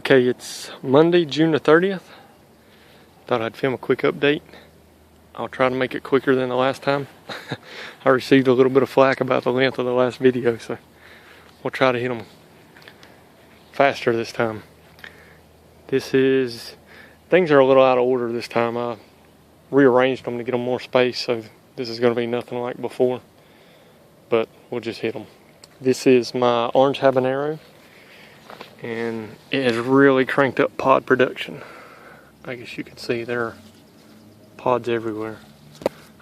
Okay, it's Monday, June the 30th. Thought I'd film a quick update. I'll try to make it quicker than the last time. I received a little bit of flack about the length of the last video, so we'll try to hit them faster this time. Things are a little out of order this time. I rearranged them to get them more space, so this is going to be nothing like before, but we'll just hit them. This is my orange habanero, and it has really cranked up pod production. I guess you can see there are pods everywhere.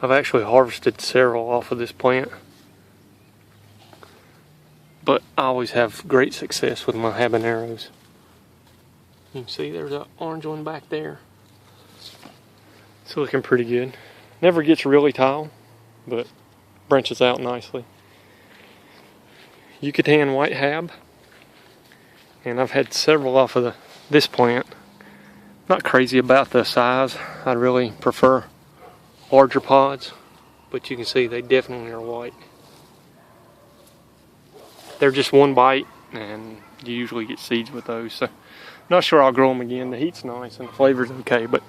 I've actually harvested several off of this plant, but I always have great success with my habaneros. You can see there's an orange one back there. It's looking pretty good. Never gets really tall, but branches out nicely. Yucatan white hab, and I've had several off of this plant. Not crazy about the size. I really prefer larger pods, but you can see they definitely are white. They're just one bite, and you usually get seeds with those, so not sure I'll grow them again. The heat's nice and the flavor's okay, but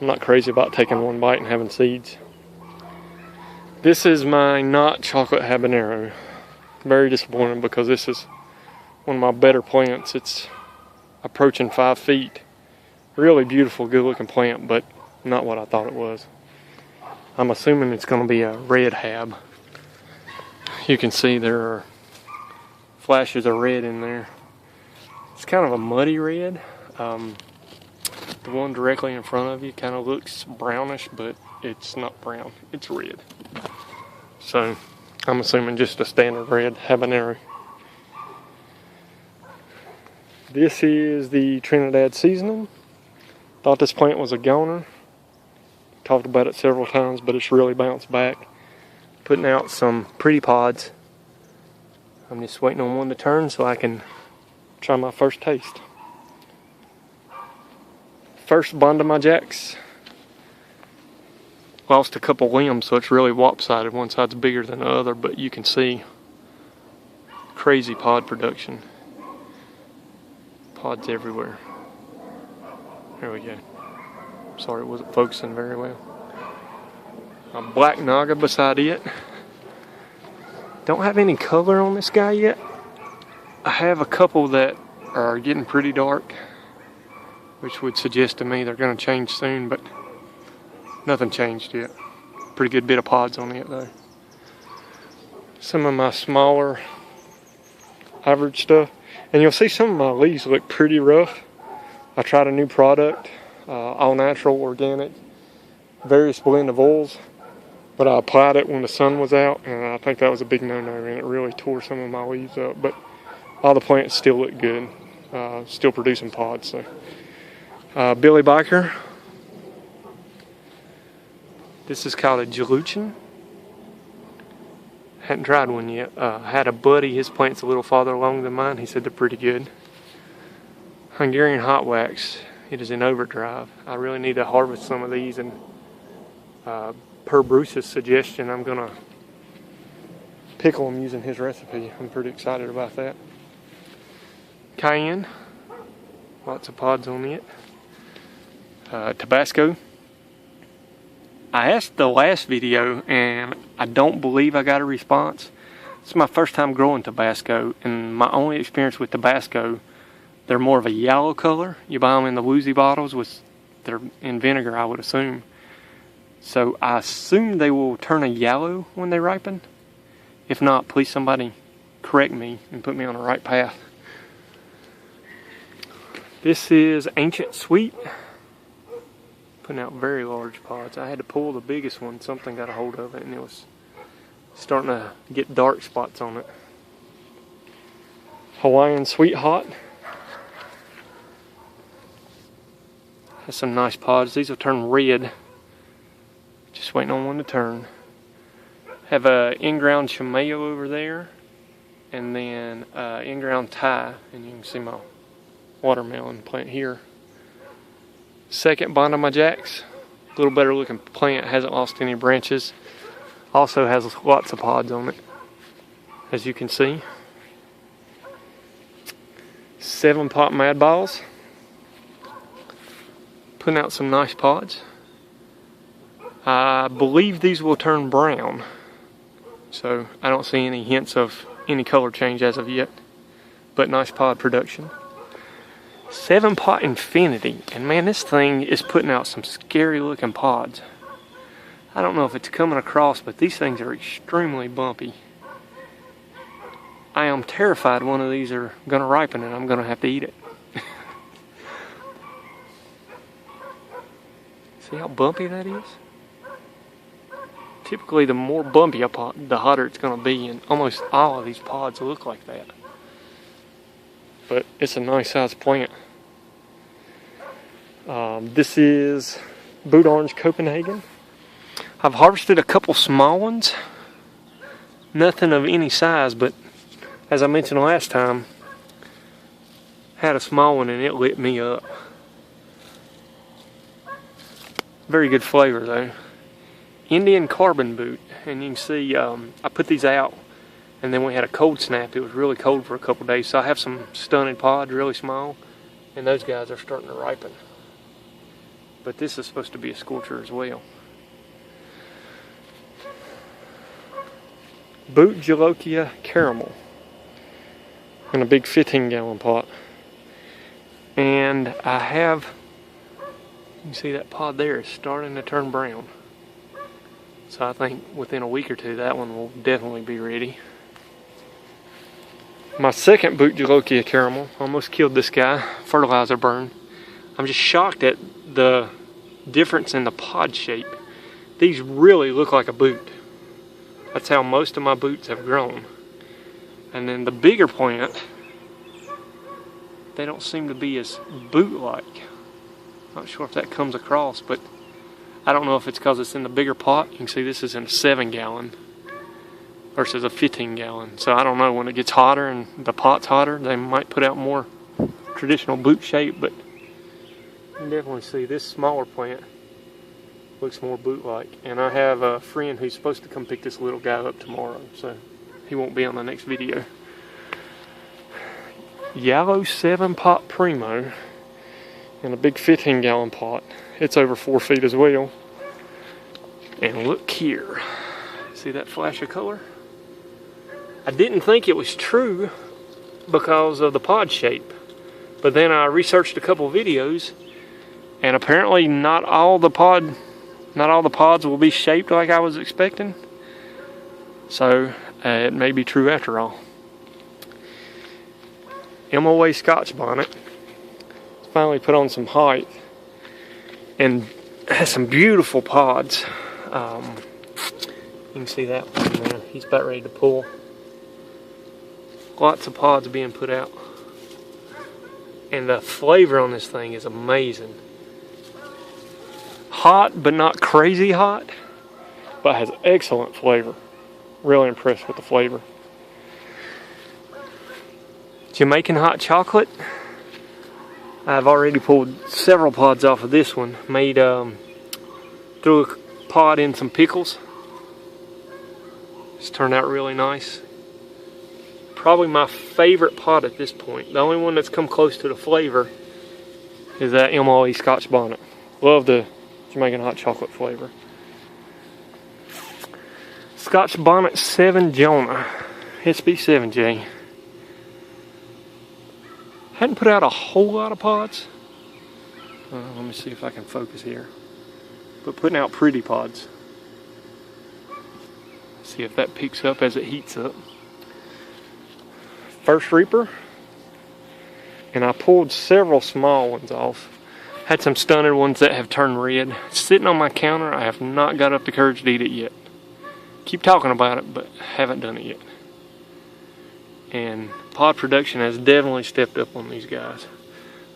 I'm not crazy about taking one bite and having seeds. This is my not chocolate habanero. Very disappointing because this is one of my better plants. It's approaching 5 feet. Really beautiful, good looking plant, but not what I thought it was. I'm assuming it's going to be a red hab. You can see there are flashes of red in there. It's kind of a muddy red. The one directly in front of you kind of looks brownish, but it's not brown, it's red. So I'm assuming just a standard red habanero. This is the Trinidad seasoning. Thought this plant was a goner. Talked about it several times, but it's really bounced back. Putting out some pretty pods. I'm just waiting on one to turn so I can try my first taste. First Bond of my jacks. Lost a couple limbs, so it's really lopsided. One side's bigger than the other, but you can see crazy pod production. Pods everywhere. There we go. Sorry it wasn't focusing very well. A black naga beside it. Don't have any color on this guy yet. I have a couple that are getting pretty dark, which would suggest to me they're going to change soon, but nothing changed yet. Pretty good bit of pods on it though. Some of my smaller average stuff, and you'll see some of my leaves look pretty rough. I tried a new product, all natural, organic, various blend of oils, but I applied it when the sun was out, and I think that was a big no-no, and it really tore some of my leaves up, but all the plants still look good, still producing pods. So Billy Biker. This is called a Jaluchin. Hadn't tried one yet. Had a buddy, his plant's a little farther along than mine. He said they're pretty good. Hungarian hot wax. It is in overdrive. I really need to harvest some of these, and per Bruce's suggestion, I'm gonna pickle them using his recipe. I'm pretty excited about that. Cayenne. Lots of pods on it. Tabasco. I asked the last video, and I don't believe I got a response. It's my first time growing Tabasco, and my only experience with Tabasco, they're more of a yellow color. You buy them in the woozy bottles, they're in vinegar, I would assume. So I assume they will turn a yellow when they ripen. If not, please somebody correct me and put me on the right path. This is Ancient Sweet. Putting out very large pods. I had to pull the biggest one. Something got a hold of it, and it was starting to get dark spots on it. Hawaiian Sweet Hot. Has some nice pods. These will turn red. Just waiting on one to turn. Have a in-ground Chimayo over there, and then in-ground Thai, and you can see my watermelon plant here. Second Bond of my jacks. A little better looking plant. Hasn't lost any branches. Also has lots of pods on it, as you can see. 7-pot Mad Balls. Putting out some nice pods. I believe these will turn brown. So I don't see any hints of any color change as of yet. But nice pod production. 7-pot Infinity. And man, this thing is putting out some scary looking pods. I don't know if it's coming across, but these things are extremely bumpy. I am terrified one of these are going to ripen and I'm going to have to eat it. See how bumpy that is? Typically the more bumpy a pod, the hotter it's going to be, and almost all of these pods look like that. But it's a nice sized plant. This is Boot Orange Copenhagen. I've harvested a couple small ones. Nothing of any size, but as I mentioned last time, had a small one and it lit me up. Very good flavor though. Indian Carbon Boot, and you can see I put these out and then we had a cold snap. It was really cold for a couple days, so I have some stunted pods, really small, and those guys are starting to ripen. But this is supposed to be a scorcher as well. Boot Jolokia Caramel in a big 15-gallon pot. And I have, you can see that pod there is starting to turn brown. So I think within a week or two that one will definitely be ready. My second Boot Jolokia Caramel almost killed this guy, fertilizer burn. I'm just shocked at the difference in the pod shape. These really look like a boot. That's how most of my boots have grown. And then the bigger plant, they don't seem to be as boot-like. Not sure if that comes across, but I don't know if it's because it's in the bigger pot. You can see this is in a 7-gallon versus a 15-gallon. So I don't know, when it gets hotter and the pot's hotter, they might put out more traditional boot shape, but you can definitely see this smaller plant looks more boot-like. And I have a friend who's supposed to come pick this little guy up tomorrow, so he won't be on the next video. Yellow 7-pot Primo in a big 15-gallon pot. It's over 4 feet as well. And look here. See that flash of color? I didn't think it was true because of the pod shape. But then I researched a couple videos, and apparently not all the pods will be shaped like I was expecting. So it may be true after all. MOA Scotch bonnet. Finally put on some height and has some beautiful pods. You can see that one there. He's about ready to pull. Lots of pods being put out. And the flavor on this thing is amazing. Hot, but not crazy hot, but has excellent flavor. Really impressed with the flavor. Jamaican hot chocolate. I've already pulled several pods off of this one. Threw a pod in some pickles. It's turned out really nice. Probably my favorite pod at this point. The only one that's come close to the flavor is that MOA Scotch bonnet. Love the Jamaican hot chocolate flavor. Scotch bonnet 7 Jonah. SB7J. Hadn't put out a whole lot of pods. Let me see if I can focus here. But putting out pretty pods. See if that picks up as it heats up. First Reaper. And I pulled several small ones off. Had some stunted ones that have turned red. Sitting on my counter, I have not got up the courage to eat it yet. Keep talking about it, but haven't done it yet. And pod production has definitely stepped up on these guys.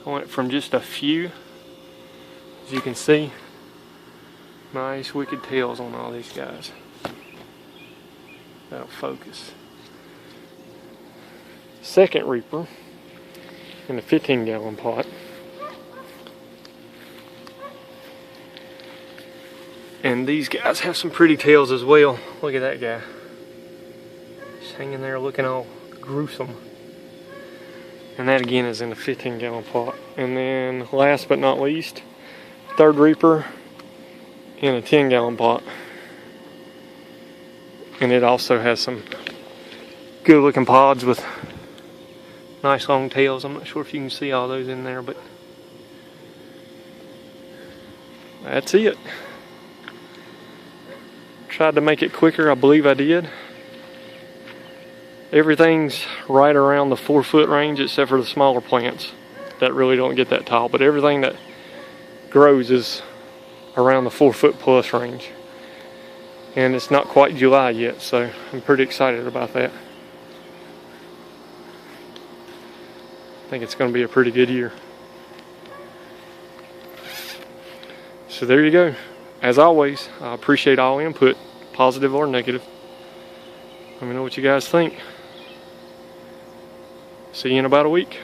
I went from just a few, as you can see, nice wicked tails on all these guys. That'll focus. Second Reaper in a 15-gallon pot. And these guys have some pretty tails as well. Look at that guy. Just hanging there looking all gruesome. And that again is in a 15-gallon pot. And then last but not least, Third Reaper in a 10-gallon pot. And it also has some good looking pods with nice long tails. I'm not sure if you can see all those in there, but that's it. Tried to make it quicker, I believe I did. Everything's right around the 4-foot range except for the smaller plants that really don't get that tall, but everything that grows is around the 4-foot plus range. And it's not quite July yet, so I'm pretty excited about that. I think it's going to be a pretty good year. So there you go. As always, I appreciate all input, positive or negative. Let me know what you guys think. See you in about a week.